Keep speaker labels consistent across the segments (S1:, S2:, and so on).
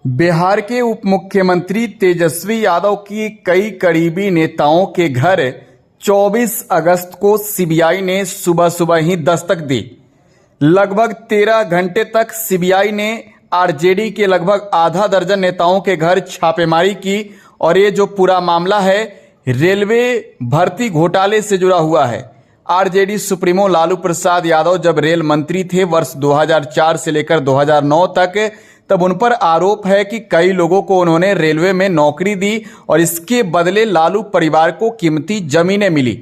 S1: बिहार के उप मुख्यमंत्री तेजस्वी यादव की कई करीबी नेताओं के घर 24 अगस्त को सीबीआई ने सुबह सुबह ही दस्तक दी। लगभग 13 घंटे तक सीबीआई ने आरजेडी के लगभग आधा दर्जन नेताओं के घर छापेमारी की और ये जो पूरा मामला है रेलवे भर्ती घोटाले से जुड़ा हुआ है। आरजेडी सुप्रीमो लालू प्रसाद यादव जब रेल मंत्री थे वर्ष 2004 से लेकर 2009 तक, तब उन पर आरोप है कि कई लोगों को उन्होंने रेलवे में नौकरी दी और इसके बदले लालू परिवार को कीमती जमीनें मिली।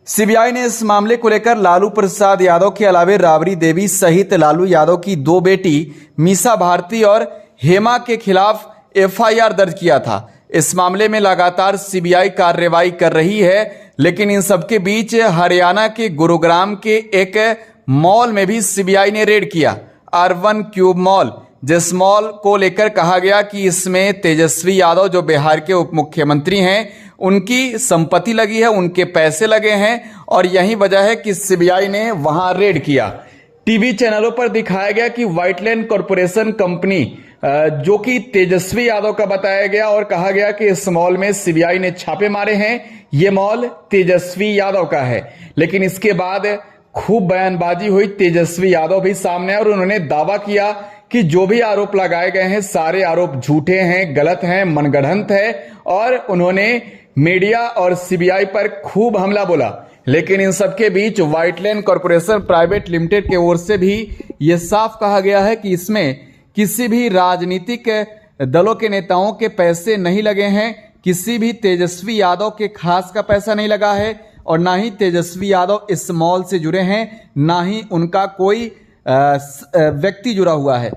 S1: सीबीआई ने इस मामले को लेकर लालू प्रसाद यादव के अलावे राबड़ी देवी सहित लालू यादव की दो बेटी मीसा भारती और हेमा के खिलाफ एफआईआर दर्ज किया था। इस मामले में लगातार सीबीआई कार्रवाई कर रही है, लेकिन इन सबके बीच हरियाणा के गुरुग्राम के एक मॉल में भी सीबीआई ने रेड किया, अर्बन क्यूब मॉल, जिस मॉल को लेकर कहा गया कि इसमें तेजस्वी यादव जो बिहार के उप मुख्यमंत्री हैं उनकी संपत्ति लगी है, उनके पैसे लगे हैं और यही वजह है कि सीबीआई ने वहां रेड किया। टीवी चैनलों पर दिखाया गया कि व्हाइटलैंड कॉरपोरेशन कंपनी जो कि तेजस्वी यादव का बताया गया और कहा गया कि इस मॉल में सीबीआई ने छापे मारे हैं, ये मॉल तेजस्वी यादव का है। लेकिन इसके बाद खूब बयानबाजी हुई, तेजस्वी यादव भी सामने और उन्होंने दावा किया कि जो भी आरोप लगाए गए हैं सारे आरोप झूठे हैं, गलत हैं, मनगढ़ंत है और उन्होंने मीडिया और सीबीआई पर खूब हमला बोला। लेकिन इन सबके बीच व्हाइटलैंड कॉरपोरेशन प्राइवेट लिमिटेड की ओर से भी यह साफ कहा गया है कि इसमें किसी भी राजनीतिक दलों के नेताओं के पैसे नहीं लगे हैं, किसी भी तेजस्वी यादव के खास का पैसा नहीं लगा है और ना ही तेजस्वी यादव इस मॉल से जुड़े हैं, ना ही उनका कोई व्यक्ति जुड़ा हुआ है।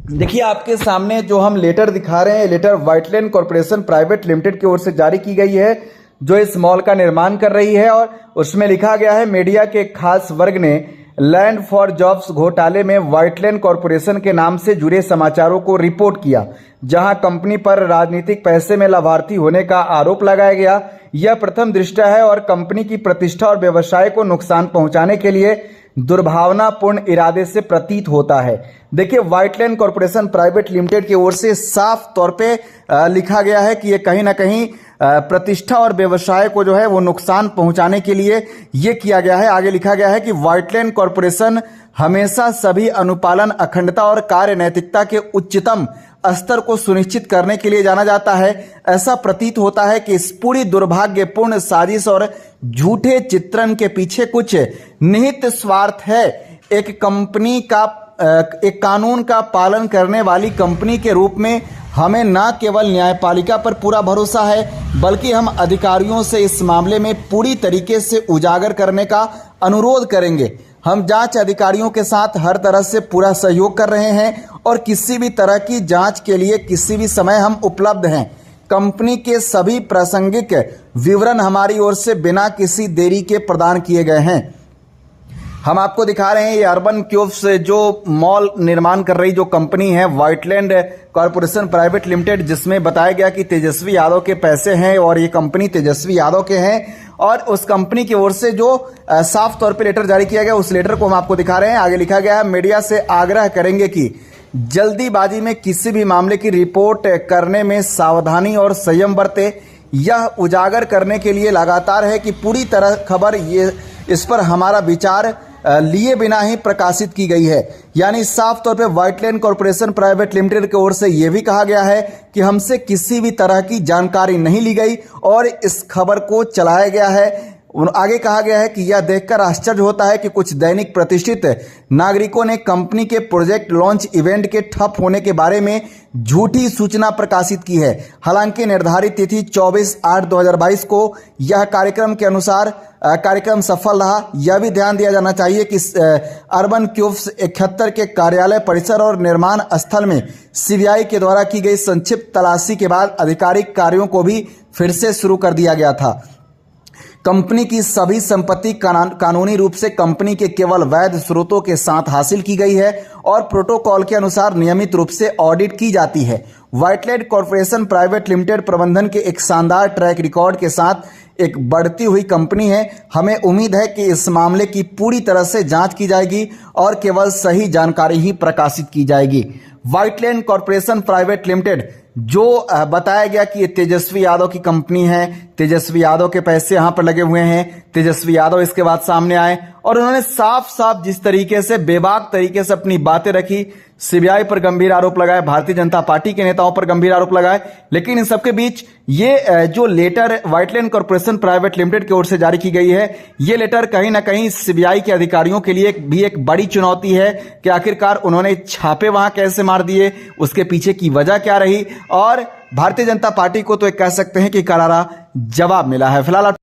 S1: देखिए आपके सामने जो हम लेटर दिखा रहे हैं, लेटर व्हाइटलैंड कॉरपोरेशन प्राइवेट लिमिटेड की ओर से जारी की गई है जो इस मॉल का निर्माण कर रही है और उसमें लिखा गया है, मीडिया के खास वर्ग ने लैंड फॉर जॉब्स घोटाले में व्हाइटलैंड कॉरपोरेशन के नाम से जुड़े समाचारों को रिपोर्ट किया, जहां कंपनी पर राजनीतिक पैसे में लाभार्थी होने का आरोप लगाया गया। यह प्रथम दृष्टया है और कंपनी की प्रतिष्ठा और व्यवसाय को नुकसान पहुंचाने के लिए दुर्भावनापूर्ण इरादे से प्रतीत होता है। देखिए व्हाइटलैंड कॉरपोरेशन प्राइवेट लिमिटेड की ओर से साफ तौर पे लिखा गया है कि ये कहीं ना कहीं प्रतिष्ठा और व्यवसाय को जो है वो नुकसान पहुंचाने के लिए ये किया गया है। आगे लिखा गया है कि व्हाइटलैंड कॉरपोरेशन हमेशा सभी अनुपालन, अखंडता और कार्य नैतिकता के उच्चतम स्तर को सुनिश्चित करने के लिए जाना जाता है। ऐसा प्रतीत होता है कि इस पूरी दुर्भाग्यपूर्ण साजिश और झूठे चित्रण के पीछे कुछ निहित स्वार्थ है। एक कंपनी का एक कानून का पालन करने वाली कंपनी के रूप में हमें न केवल न्यायपालिका पर पूरा भरोसा है, बल्कि हम अधिकारियों से इस मामले में पूरी तरीके से उजागर करने का अनुरोध करेंगे। हम जांच अधिकारियों के साथ हर तरह से पूरा सहयोग कर रहे हैं और किसी भी तरह की जांच के लिए किसी भी समय हम उपलब्ध हैं। कंपनी के सभी प्रासंगिक विवरण हमारी ओर से बिना किसी देरी के प्रदान किए गए हैं। हम आपको दिखा रहे हैं ये अर्बन क्यूब्स जो मॉल निर्माण कर रही जो कंपनी है व्हाइटलैंड कॉरपोरेशन प्राइवेट लिमिटेड, जिसमें बताया गया कि तेजस्वी यादव के पैसे हैं और ये कंपनी तेजस्वी यादव के हैं और उस कंपनी की ओर से जो साफ तौर पे लेटर जारी किया गया उस लेटर को हम आपको दिखा रहे हैं। आगे लिखा गया है, मीडिया से आग्रह करेंगे कि जल्दीबाजी में किसी भी मामले की रिपोर्ट करने में सावधानी और संयम बरते। यह उजागर करने के लिए लगातार है कि पूरी तरह खबर ये इस पर हमारा विचार लिए बिना ही प्रकाशित की गई है। यानी साफ तौर पे व्हाइटलैंड कॉरपोरेशन प्राइवेट लिमिटेड की ओर से यह भी कहा गया है कि हमसे किसी भी तरह की जानकारी नहीं ली गई और इस खबर को चलाया गया है। आगे कहा गया है कि यह देखकर आश्चर्य होता है कि कुछ दैनिक प्रतिष्ठित नागरिकों ने कंपनी के प्रोजेक्ट लॉन्च इवेंट के ठप होने के बारे में झूठी सूचना प्रकाशित की है। हालांकि निर्धारित तिथि 24/8/2022 को यह कार्यक्रम के अनुसार कार्यक्रम सफल रहा। यह भी ध्यान दिया जाना चाहिए कि अर्बन क्यूब्स 71 के कार्यालय परिसर और निर्माण स्थल में सीबीआई के द्वारा की गई संक्षिप्त तलाशी के बाद आधिकारिक कार्यों को भी फिर से शुरू कर दिया गया था। कंपनी की सभी संपत्ति कानूनी रूप से कंपनी के केवल वैध स्रोतों के साथ हासिल की गई है
S2: और प्रोटोकॉल के अनुसार नियमित रूप से ऑडिट की जाती है। व्हाइटलैंड कॉर्पोरेशन प्राइवेट लिमिटेड प्रबंधन के एक शानदार ट्रैक रिकॉर्ड के साथ एक बढ़ती हुई कंपनी है। हमें उम्मीद है कि इस मामले की पूरी तरह से जांच की जाएगी और केवल सही जानकारी ही प्रकाशित की जाएगी। व्हाइटलैंड कॉर्पोरेशन प्राइवेट लिमिटेड जो बताया गया कि ये तेजस्वी यादव की कंपनी है, तेजस्वी यादव के पैसे यहां पर लगे हुए हैं, तेजस्वी यादव इसके बाद सामने आए और उन्होंने साफ साफ जिस तरीके से बेबाक तरीके से अपनी बातें रखी, सीबीआई पर गंभीर आरोप लगाए, भारतीय जनता पार्टी के नेताओं पर गंभीर आरोप लगाए। लेकिन इन सबके बीच ये जो लेटर व्हाइटलैंड कॉर्पोरेशन प्राइवेट लिमिटेड की ओर से जारी की गई है, ये लेटर कहीं ना कहीं सीबीआई के अधिकारियों के लिए भी एक बड़ी चुनौती है कि आखिरकार उन्होंने छापे वहां कैसे मार दिए, उसके पीछे की वजह क्या रही। और भारतीय जनता पार्टी को तो एक कह सकते हैं कि करारा जवाब मिला है। फिलहाल